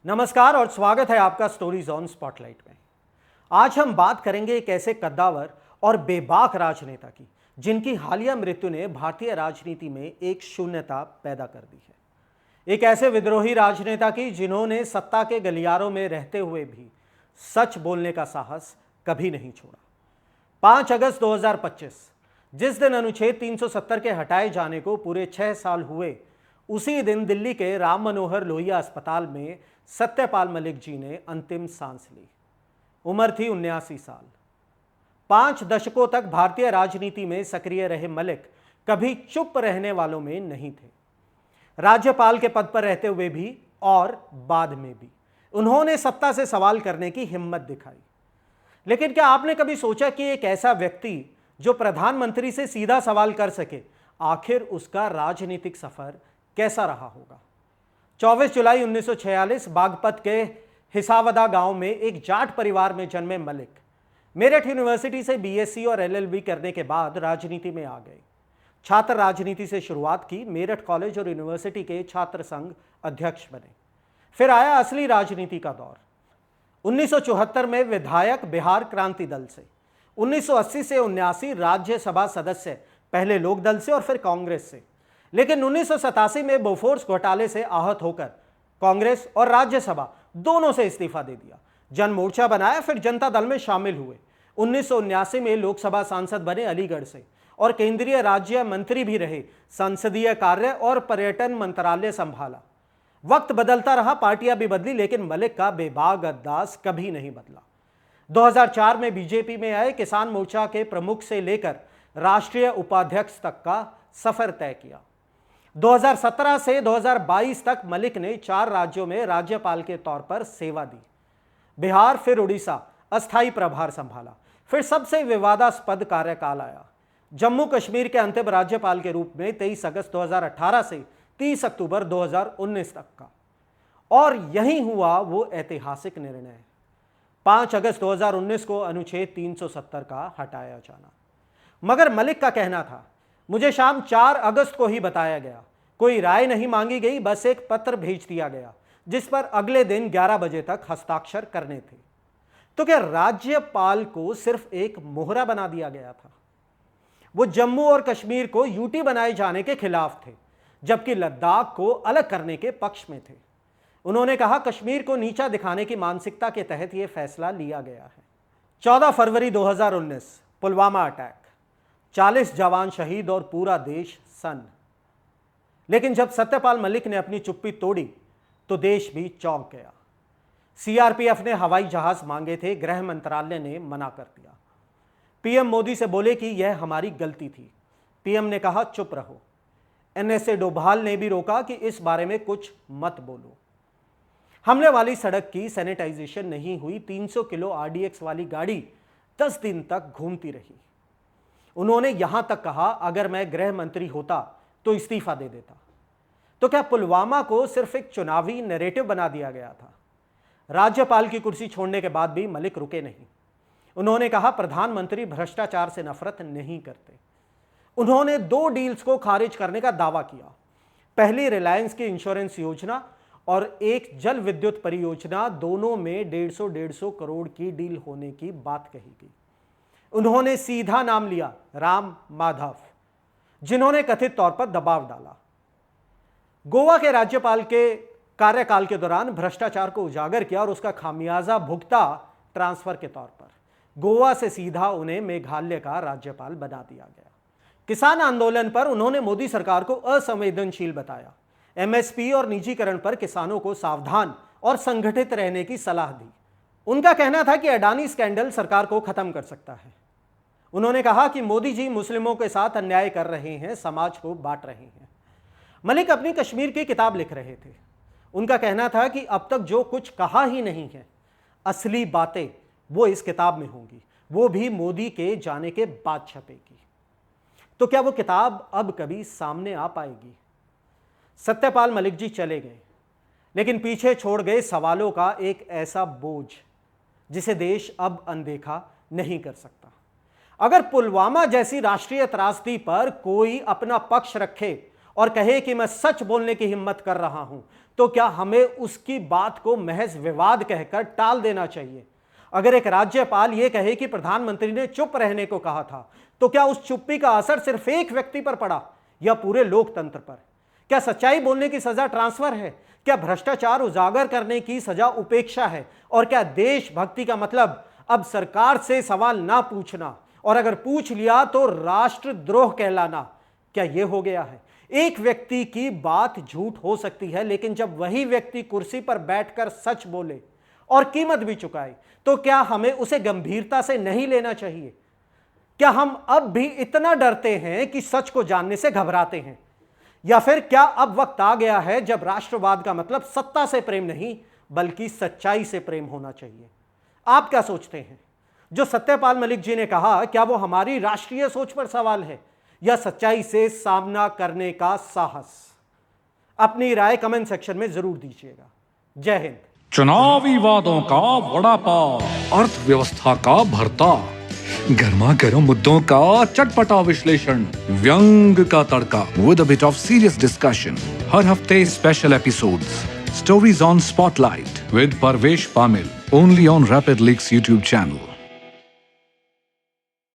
नमस्कार और स्वागत है आपका स्टोरीज ऑन स्पॉटलाइट में। आज हम बात करेंगे एक ऐसे कद्दावर और बेबाक राजनेता की जिनकी हालिया मृत्यु ने भारतीय राजनीति में एक शून्यता पैदा कर दी है। एक ऐसे विद्रोही राजनेता की जिन्होंने सत्ता के गलियारों में रहते हुए भी सच बोलने का साहस कभी नहीं छोड़ा। 5 अगस्त 2025 जिस दिन अनुच्छेद 370 के हटाए जाने को पूरे 6 साल हुए, उसी दिन दिल्ली के राम मनोहर लोहिया अस्पताल में सत्यपाल मलिक जी ने अंतिम सांस ली। उम्र थी 79 साल। 5 दशकों तक भारतीय राजनीति में सक्रिय रहे मलिक कभी चुप रहने वालों में नहीं थे। राज्यपाल के पद पर रहते हुए भी और बाद में भी उन्होंने सत्ता से सवाल करने की हिम्मत दिखाई। लेकिन क्या आपने कभी सोचा कि एक ऐसा व्यक्ति जो प्रधानमंत्री से सीधा सवाल कर सके, आखिर उसका राजनीतिक सफर कैसा रहा होगा? 24 जुलाई 1946 बागपत के हिसावदा गांव में एक जाट परिवार में जन्मे मलिक मेरठ यूनिवर्सिटी से बीएससी और एलएलबी करने के बाद राजनीति में आ गए। छात्र राजनीति से शुरुआत की, मेरठ कॉलेज और यूनिवर्सिटी के छात्र संघ अध्यक्ष बने। फिर आया असली राजनीति का दौर। 1974 में विधायक बिहार क्रांति दल से, 1980 से 79 राज्यसभा सदस्य, पहले लोक दल से और फिर कांग्रेस से। लेकिन 1987 में बोफोर्स घोटाले से आहत होकर कांग्रेस और राज्यसभा दोनों से इस्तीफा दे दिया। जन मोर्चा बनाया, फिर जनता दल में शामिल हुए। 1979 में लोकसभा सांसद बने अलीगढ़ से और केंद्रीय राज्य मंत्री भी रहे। संसदीय कार्य और पर्यटन मंत्रालय संभाला। वक्त बदलता रहा, पार्टियां भी बदली, लेकिन मलिक का बेबाक अंदाज कभी नहीं बदला। 2004 में बीजेपी में आए, किसान मोर्चा के प्रमुख से लेकर राष्ट्रीय उपाध्यक्ष तक का सफर तय किया। 2017 से 2022 तक मलिक ने 4 राज्यों में राज्यपाल के तौर पर सेवा दी। बिहार फिर उड़ीसा अस्थायी प्रभार संभाला। फिर सबसे विवादास्पद कार्यकाल आया, जम्मू कश्मीर के अंतिम राज्यपाल के रूप में 23 अगस्त 2018 से 30 अक्टूबर 2019 तक का। और यही हुआ वो ऐतिहासिक निर्णय, 5 अगस्त 2019 को अनुच्छेद 370 का हटाया जाना। मगर मलिक का कहना था, मुझे शाम 4 अगस्त को ही बताया गया, कोई राय नहीं मांगी गई, बस एक पत्र भेज दिया गया जिस पर अगले दिन 11 बजे तक हस्ताक्षर करने थे। तो क्या राज्यपाल को सिर्फ एक मोहरा बना दिया गया था? वो जम्मू और कश्मीर को यूटी बनाए जाने के खिलाफ थे, जबकि लद्दाख को अलग करने के पक्ष में थे। उन्होंने कहा, कश्मीर को नीचा दिखाने की मानसिकता के तहत यह फैसला लिया गया है। 14 फरवरी 2019 पुलवामा अटैक, 40 जवान शहीद और पूरा देश सन्न। लेकिन जब सत्यपाल मलिक ने अपनी चुप्पी तोड़ी तो देश भी चौंक गया। सीआरपीएफ ने हवाई जहाज मांगे थे, गृह मंत्रालय ने मना कर दिया। पीएम मोदी से बोले कि यह हमारी गलती थी। पीएम ने कहा, चुप रहो। एनएसए डोभाल ने भी रोका कि इस बारे में कुछ मत बोलो। हमले वाली सड़क की सैनिटाइजेशन नहीं हुई। 300 किलो आरडीएक्स वाली गाड़ी 10 दिन तक घूमती रही। उन्होंने यहां तक कहा, अगर मैं गृह मंत्री होता तो इस्तीफा दे देता। तो क्या पुलवामा को सिर्फ एक चुनावी नैरेटिव बना दिया गया था? राज्यपाल की कुर्सी छोड़ने के बाद भी मलिक रुके नहीं। उन्होंने कहा, प्रधानमंत्री भ्रष्टाचार से नफरत नहीं करते। उन्होंने 2 डील्स को खारिज करने का दावा किया। पहली रिलायंस की इंश्योरेंस योजना और एक जल विद्युत परियोजना, दोनों में 150 करोड़ की डील होने की बात कही गई। उन्होंने सीधा नाम लिया, राम माधव, जिन्होंने कथित तौर पर दबाव डाला। गोवा के राज्यपाल के कार्यकाल के दौरान भ्रष्टाचार को उजागर किया और उसका खामियाजा भुगता ट्रांसफर के तौर पर। गोवा से सीधा उन्हें मेघालय का राज्यपाल बना दिया गया। किसान आंदोलन पर उन्होंने मोदी सरकार को असंवेदनशील बताया। एमएसपी और निजीकरण पर किसानों को सावधान और संगठित रहने की सलाह दी। उनका कहना था कि अडानी स्कैंडल सरकार को खत्म कर सकता है। उन्होंने कहा कि मोदी जी मुस्लिमों के साथ अन्याय कर रहे हैं, समाज को बांट रहे हैं। मलिक अपनी कश्मीर की किताब लिख रहे थे। उनका कहना था कि अब तक जो कुछ कहा ही नहीं है, असली बातें वो इस किताब में होंगी, वो भी मोदी के जाने के बाद छपेगी। तो क्या वो किताब अब कभी सामने आ पाएगी? सत्यपाल मलिक जी चले गए, लेकिन पीछे छोड़ गए सवालों का एक ऐसा बोझ जिसे देश अब अनदेखा नहीं कर सकता। अगर पुलवामा जैसी राष्ट्रीय त्रासदी पर कोई अपना पक्ष रखे और कहे कि मैं सच बोलने की हिम्मत कर रहा हूं, तो क्या हमें उसकी बात को महज विवाद कहकर टाल देना चाहिए? अगर एक राज्यपाल यह कहे कि प्रधानमंत्री ने चुप रहने को कहा था, तो क्या उस चुप्पी का असर सिर्फ एक व्यक्ति पर पड़ा या पूरे लोकतंत्र पर? क्या सच्चाई बोलने की सजा ट्रांसफर है? क्या भ्रष्टाचार उजागर करने की सजा उपेक्षा है? और क्या देशभक्ति का मतलब अब सरकार से सवाल ना पूछना, और अगर पूछ लिया तो राष्ट्रद्रोह कहलाना, क्या यह हो गया है? एक व्यक्ति की बात झूठ हो सकती है, लेकिन जब वही व्यक्ति कुर्सी पर बैठकर सच बोले और कीमत भी चुकाए, तो क्या हमें उसे गंभीरता से नहीं लेना चाहिए? क्या हम अब भी इतना डरते हैं कि सच को जानने से घबराते हैं? या फिर क्या अब वक्त आ गया है जब राष्ट्रवाद का मतलब सत्ता से प्रेम नहीं, बल्कि सच्चाई से प्रेम होना चाहिए? आप क्या सोचते हैं? जो सत्यपाल मलिक जी ने कहा, क्या वो हमारी राष्ट्रीय सोच पर सवाल है या सच्चाई से सामना करने का साहस? अपनी राय कमेंट सेक्शन में जरूर दीजिएगा। जय हिंद। चुनावी वादों का वड़ा पाव, अर्थव्यवस्था का भरता, गर्मा गर्म मुद्दों का चटपटा विश्लेषण, व्यंग का तड़का with a bit of serious discussion. हर हफ्ते special episodes, stories on spotlight with Parvesh Pamil, only on Rapid Leaks YouTube channel.